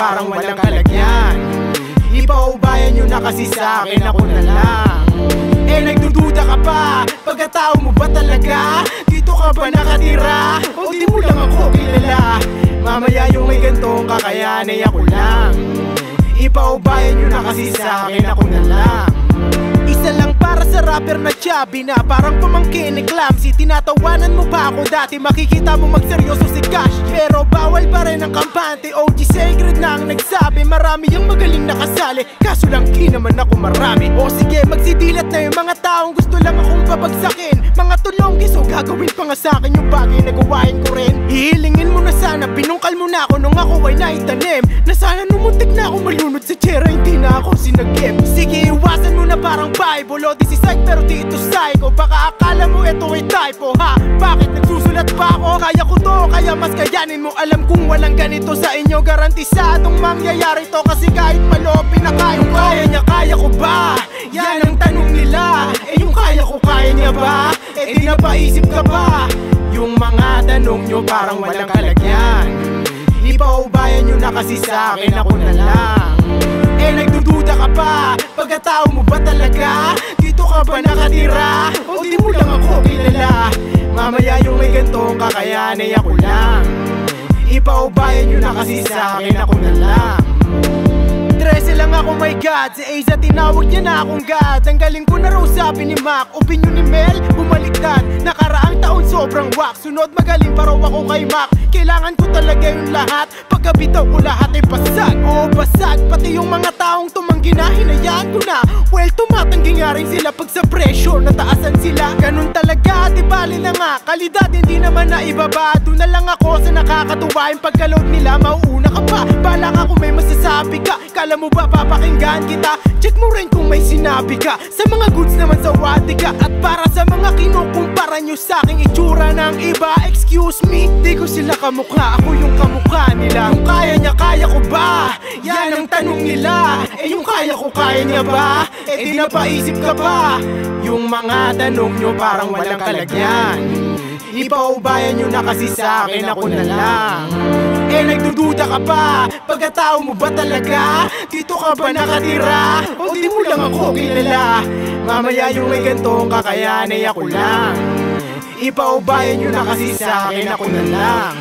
parang walang kalagyan. Ipaubayan nyo na kasi sa'kin ako na lang. Eh nagdududa ka pa, pagkatao mo ba talaga? Dito ka ba nakatira? O di mo lang ako kilala? Mamaya yung may gantong kakayan ay ako lang. Ipaubayan nyo na kasi sa'kin ako na lang. Isa lang para sa rapper na chubby na parang pamangkin ni Clumsy. Tinatawanan mo pa ako dati, makikita mo magseryoso si Cash. Pero bawal pa rin ang kampante, OG Sacred na ang nagsabi. Marami yung magaling nakasali, kaso lang di naman ako marami. O sige, magsidilat na yung mga taong gusto lang akong babagsakin. Mga tulong giso, gagawin pa nga sa'kin yung bagay na gawain ko rin. Hihilingin mo na sana, binungkal mo na ako nung ako ay naitanim. Na sana numuntik na ako malunod sa tsera, hindi na ako sinagip. Sige, iwasan mo na parang Bible o di si Psych pero di ito psycho. Baka akala mo ito ay typo, ha? Bakit nagsusulat pa ako? Kaya ko to, kaya mas kayanin mo. Alam kong walang ganito sa inyo, garantisadong mangyayari to. Kasi kahit malopin na kayo, kaya niya, kaya ko ba? Yan ang tanong nila. Eh yung kaya ko, kaya niya ba? Eh di napaisip ka ba? Yung mga tanong nyo parang walang kalagyan. Ipaubayan nyo na kasi sa'kin ako na lang. Eh nagdududa ka pa, pagkatao mo ba talaga? Dito ka ba nakatira? O di mo lang ako kilala? Mamaya yung may gantong kakayan ay ako lang. Ipaubayan nyo na kasi sa'kin ako na lang. 13 lang ako, my God. Si Aiza tinawag niya na akong God. Ang galing ko na raw sabi ni Mac. Opinion ni Mel, bumaliktad. Nakaraang taon sobrang wak. Sunod magaling pa raw ako kay Mac. Kailangan ko talaga yung lahat. Pagkabitaw ko lahat ay basag. Oo, basag. Pati yung mga taong tumanggi na, hinayaan ko na. Well, tumatanggi nga rin sila pag sa pressure nataasan sila. Ganun talaga, di bali na nga. Kalidad hindi naman na ibaba. Doon na lang ako sa nakakatuwa. Yung pagka-load nila, mauuna ka pa. Balak ako may masasabi ka. Kala mo ba papakinggan kita? Check mo rin kung may sinabi ka. Sa mga goods naman sa wati ka. At para sa mga kinukumpara nyo sa aking itsura ng iba, excuse me, di ko sila kamukha, ako yung kamukha nila. Yung kaya niya, kaya ko ba? Yan ang tanong nila. Eh yung kaya ko, kaya niya ba? Eh di napaisip ka ba? Yung mga tanong nyo parang walang kalagyan. Ipaubayan nyo na kasi sa'kin ako na lang. Eh nagdududa ka pa, pagkatao mo ba talaga? Dito ka ba nakatira? O di mo lang ako kilala? Mamaya yung may gantong kakayan ay ako lang. Ipaubayan nyo na kasi sa'kin ako na lang.